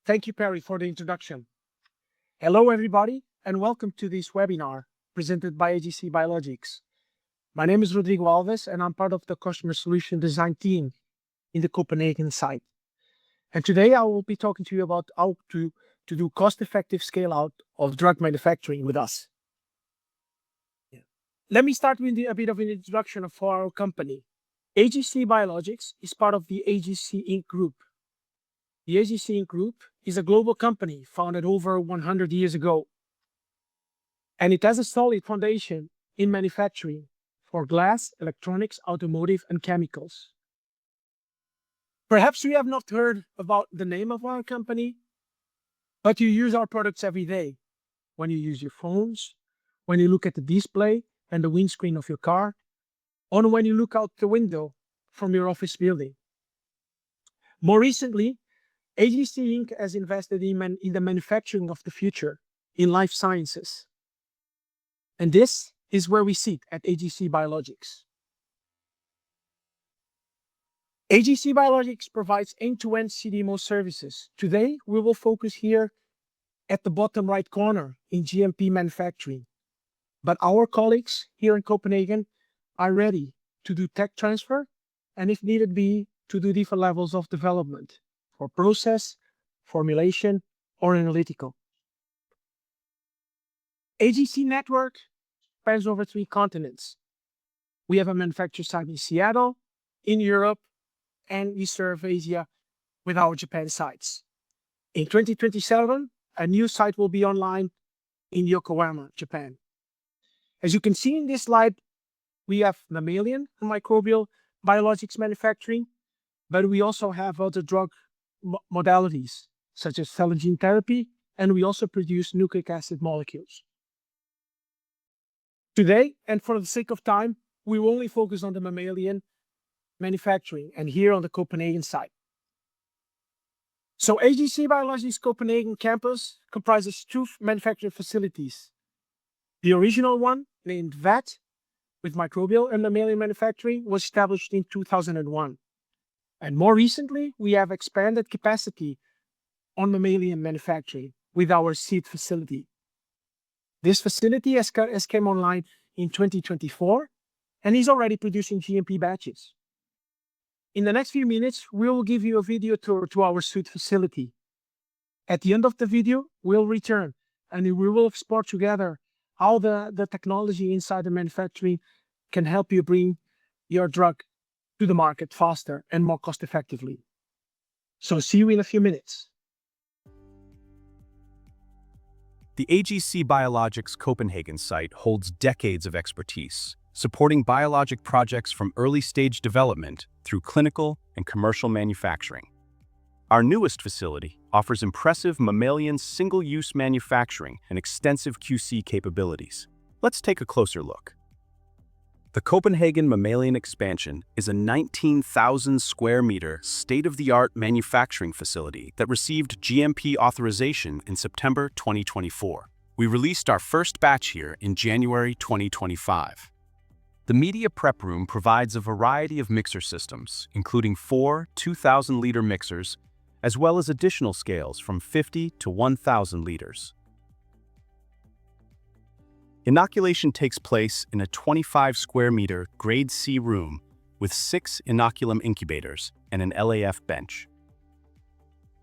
Thank you, Perry, for the introduction. Hello, everybody, and welcome to this webinar presented by AGC Biologics. My name is Rodrigo Alves, and I'm part of the Customer Solution Design team in the Copenhagen site. And today I will be talking to you about how to do cost-effective scale-out of drug manufacturing with us. Let me start with a bit of an introduction of our company. AGC Biologics is part of the AGC Inc. group. The AGC Inc. group is a global company founded over 100 years ago, and it has a solid foundation in manufacturing for glass, electronics, automotive, and chemicals. Perhaps you have not heard about the name of our company, but you use our products every day. When you use your phones, when you look at the display and the windscreen of your car, or when you look out the window from your office building. More recently, AGC Inc. has invested in the manufacturing of the future in life sciences. And this is where we sit at AGC Biologics. AGC Biologics provides end-to-end CDMO services. Today, we will focus here at the bottom right corner in GMP manufacturing. But our colleagues here in Copenhagen are ready to do tech transfer and, if needed be, to do different levels of development for process, formulation, or analytical. AGC network spans over 3 continents. We have a manufacturing site in Seattle, in Europe, and we serve Asia with our Japan sites. In 2027, a new site will be online in Yokohama, Japan. As you can see in this slide, we have mammalian and microbial biologics manufacturing, but we also have other drug modalities, such as cell and gene therapy, and we also produce nucleic acid molecules. Today, and for the sake of time, we will only focus on the mammalian manufacturing, and here on the Copenhagen site. So AGC Biologics Copenhagen campus comprises 2 manufacturing facilities. The original one, named VAT, with microbial and mammalian manufacturing, was established in 2001. And more recently, we have expanded capacity on mammalian manufacturing with our seed facility. This facility has came online in 2024 and is already producing GMP batches. In the next few minutes, we will give you a video tour to our seed facility. At the end of the video, we'll return and we will explore together how the technology inside the manufacturing can help you bring your drug to the market faster and more cost effectively. So see you in a few minutes. The AGC Biologics Copenhagen site holds decades of expertise, supporting biologic projects from early-stage development through clinical and commercial manufacturing. Our newest facility offers impressive mammalian single-use manufacturing and extensive QC capabilities. Let's take a closer look. The Copenhagen Mammalian Expansion is a 19,000 square meter state-of-the-art manufacturing facility that received GMP authorization in September 2024. We released our first batch here in January 2025. The media prep room provides a variety of mixer systems, including 4 2,000-liter mixers, as well as additional scales from 50 to 1,000 liters. Inoculation takes place in a 25 square meter grade C room with 6 inoculum incubators and an LAF bench.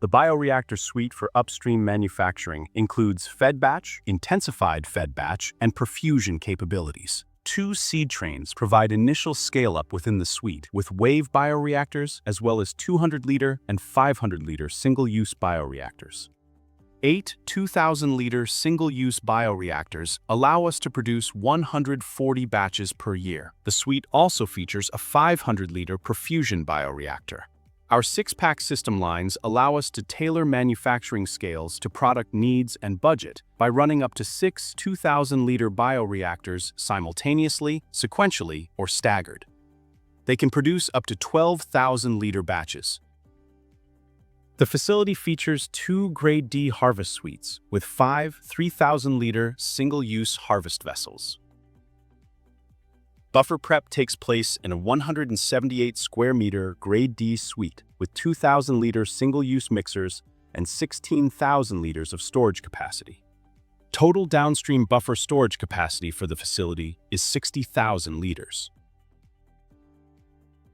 The bioreactor suite for upstream manufacturing includes fed batch, intensified fed batch, and perfusion capabilities. 2 seed trains provide initial scale-up within the suite with wave bioreactors as well as 200-liter and 500-liter single-use bioreactors. 8 2,000-liter single-use bioreactors allow us to produce 140 batches per year. The suite also features a 500-liter perfusion bioreactor. Our 6-pack system lines allow us to tailor manufacturing scales to product needs and budget by running up to 6 2,000-liter bioreactors simultaneously, sequentially, or staggered. They can produce up to 12,000-liter batches. The facility features 2 Grade D harvest suites with 5 3,000-liter single-use harvest vessels. Buffer prep takes place in a 178 square meter Grade D suite with 2,000-liter single-use mixers and 16,000 liters of storage capacity. Total downstream buffer storage capacity for the facility is 60,000 liters.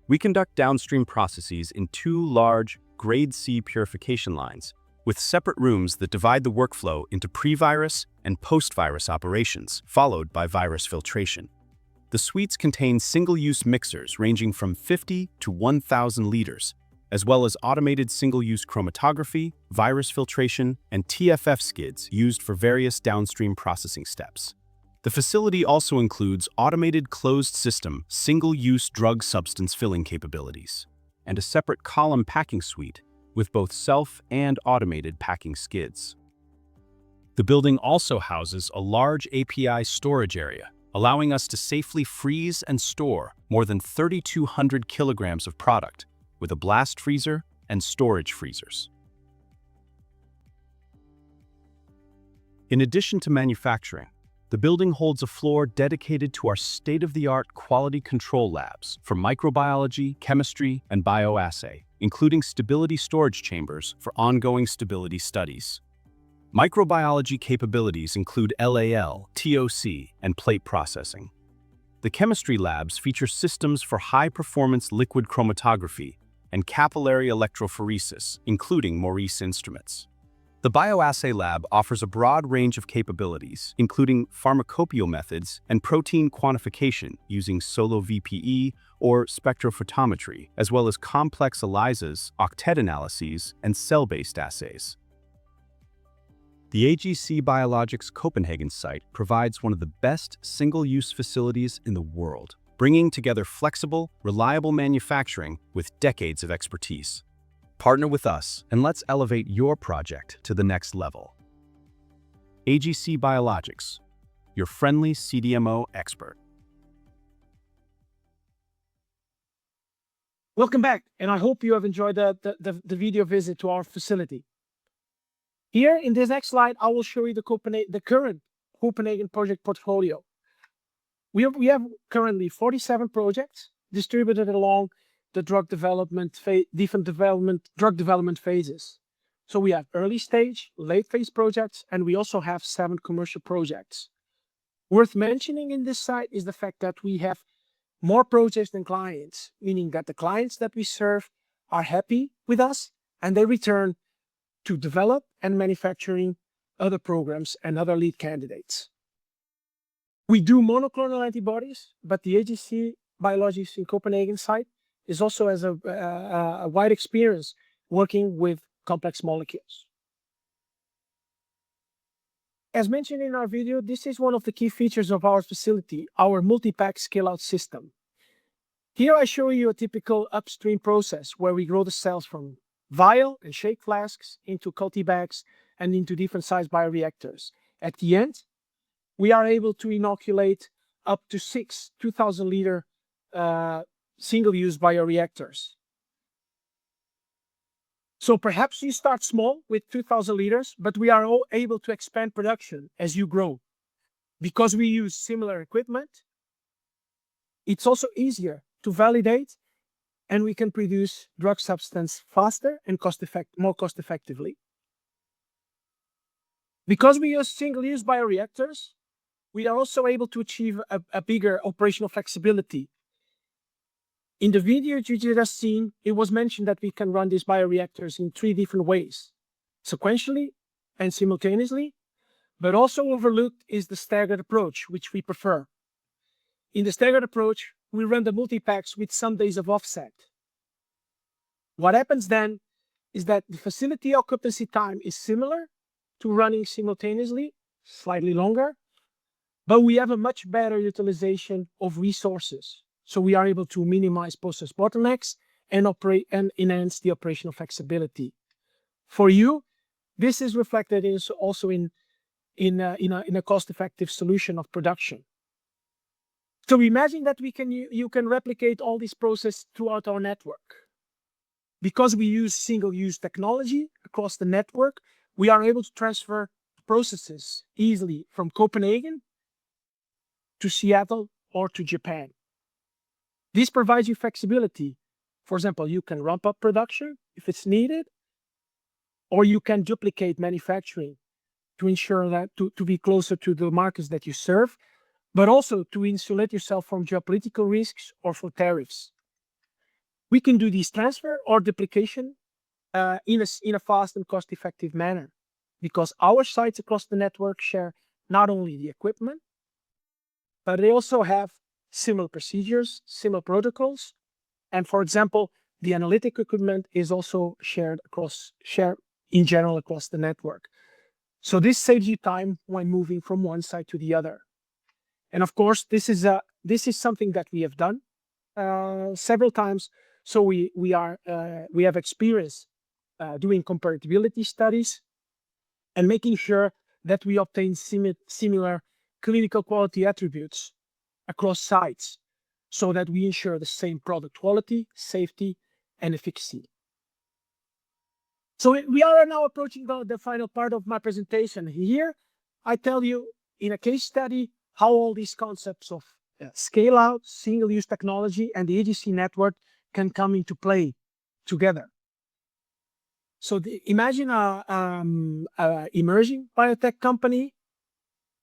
We conduct downstream processes in 2 large, Grade C purification lines, with separate rooms that divide the workflow into pre-virus and post-virus operations, followed by virus filtration. The suites contain single-use mixers ranging from 50 to 1,000 liters, as well as automated single-use chromatography, virus filtration, and TFF skids used for various downstream processing steps. The facility also includes automated closed-system, single-use drug substance filling capabilities, and a separate column packing suite with both self- and automated packing skids. The building also houses a large API storage area, allowing us to safely freeze and store more than 3,200 kilograms of product with a blast freezer and storage freezers. In addition to manufacturing, the building holds a floor dedicated to our state-of-the-art quality control labs for microbiology, chemistry, and bioassay, including stability storage chambers for ongoing stability studies. Microbiology capabilities include LAL, TOC, and plate processing. The chemistry labs feature systems for high-performance liquid chromatography and capillary electrophoresis, including Maurice instruments. The bioassay lab offers a broad range of capabilities, including pharmacopoeial methods and protein quantification using solo VPE or spectrophotometry, as well as complex ELISAs, octet analyses, and cell-based assays. The AGC Biologics Copenhagen site provides one of the best single-use facilities in the world, bringing together flexible, reliable manufacturing with decades of expertise. Partner with us and let's elevate your project to the next level. AGC Biologics, your friendly CDMO expert. Welcome back, and I hope you have enjoyed the video visit to our facility. Here in this next slide, I will show you the current Copenhagen project portfolio. We have currently 47 projects distributed along the drug development phases. So we have early stage, late phase projects, and we also have 7 commercial projects. Worth mentioning in this site is the fact that we have more projects than clients, meaning that the clients that we serve are happy with us and they return to develop and manufacturing other programs and other lead candidates. We do monoclonal antibodies, but the AGC Biologics in Copenhagen site is also has a wide experience working with complex molecules. As mentioned in our video, this is one of the key features of our facility, our multi-pack scale-out system. Here I show you a typical upstream process where we grow the cells from vial and shake flasks into culti bags and into different size bioreactors. At the end, we are able to inoculate up to 6 2,000-liter single-use bioreactors. So perhaps you start small with 2,000 liters, but we are all able to expand production as you grow. Because we use similar equipment, it's also easier to validate, and we can produce drug substance faster and more cost effectively. Because we use single-use bioreactors, we are also able to achieve a bigger operational flexibility. In the video you just seen, it was mentioned that we can run these bioreactors in 3 different ways, sequentially and simultaneously, but also overlooked is the staggered approach, which we prefer. In the staggered approach, we run the multi-packs with some days of offset. What happens then is that the facility occupancy time is similar to running simultaneously, slightly longer, but we have a much better utilization of resources. So we are able to minimize process bottlenecks and enhance the operational flexibility. For you, this is reflected also in a cost-effective solution of production. So imagine that you can replicate all this process throughout our network. Because we use single-use technology across the network, we are able to transfer processes easily from Copenhagen to Seattle or to Japan. This provides you flexibility. For example, you can ramp up production if it's needed, or you can duplicate manufacturing to ensure that to be closer to the markets that you serve, but also to insulate yourself from geopolitical risks or for tariffs. We can do this transfer or duplication in a fast and cost-effective manner, because our sites across the network share not only the equipment, but they also have similar procedures, similar protocols, and for example, the analytic equipment is also shared in general across the network. So this saves you time when moving from one site to the other. And of course, this is something that we have done several times. So we have experience doing comparability studies and making sure that we obtain similar clinical quality attributes across sites, so that we ensure the same product quality, safety, and efficacy. So we are now approaching the final part of my presentation. Here, I tell you in a case study how all these concepts of scale out, single-use technology, and the AGC network can come into play together. So imagine a emerging biotech company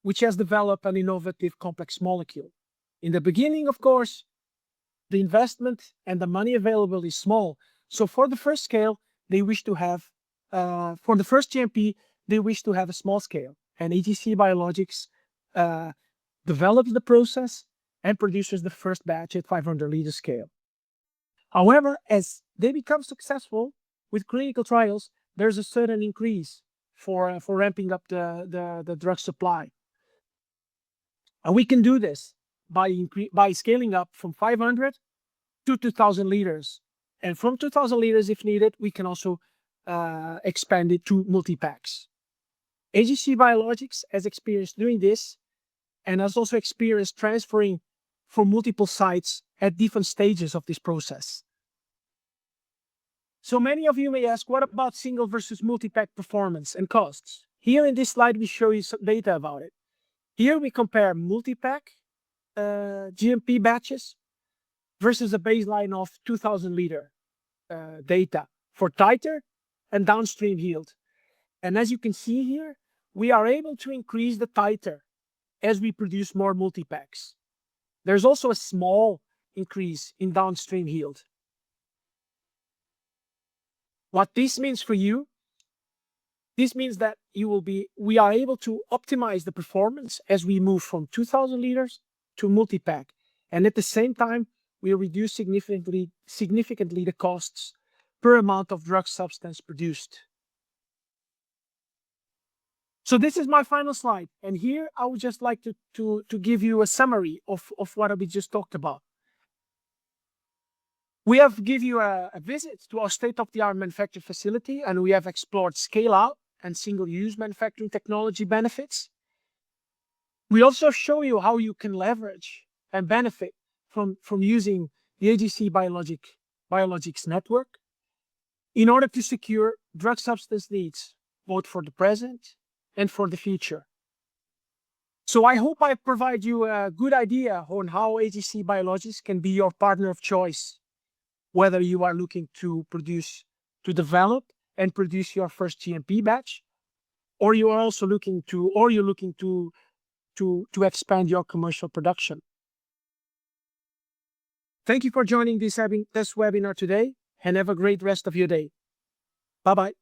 which has developed an innovative complex molecule. In the beginning, of course, the investment and the money available is small. So for the first scale, they wish to have, for the first GMP, they wish to have a small scale. And AGC Biologics develops the process and produces the first batch at 500 liter scale. However, as they become successful with clinical trials, there's a certain increase for ramping up the drug supply. And we can do this by scaling up from 500 to 2,000 liters. And from 2,000 liters, if needed, we can also expand it to multi-packs. AGC Biologics has experience doing this and has also experience transferring from multiple sites at different stages of this process. So many of you may ask, what about single versus multi-pack performance and costs? Here in this slide, we show you some data about it. Here we compare multi-pack GMP batches versus a baseline of 2,000 liter data for titer and downstream yield. And as you can see here, we are able to increase the titer as we produce more multi-packs. There's also a small increase in downstream yield. What this means for you, this means that we are able to optimize the performance as we move from 2,000 liters to multi-pack. And at the same time, we reduce significantly the costs per amount of drug substance produced. So this is my final slide. And here I would just like to give you a summary of what we just talked about. We have given you a visit to our state-of-the-art manufacturing facility, and we have explored scale-out and single-use manufacturing technology benefits. We also show you how you can leverage and benefit from using the AGC Biologics network in order to secure drug substance needs, both for the present and for the future. So I hope I provide you a good idea on how AGC Biologics can be your partner of choice, whether you are looking to develop and produce your first GMP batch, or you are also looking to expand your commercial production. Thank you for joining this webinar today, and have a great rest of your day. Bye-bye.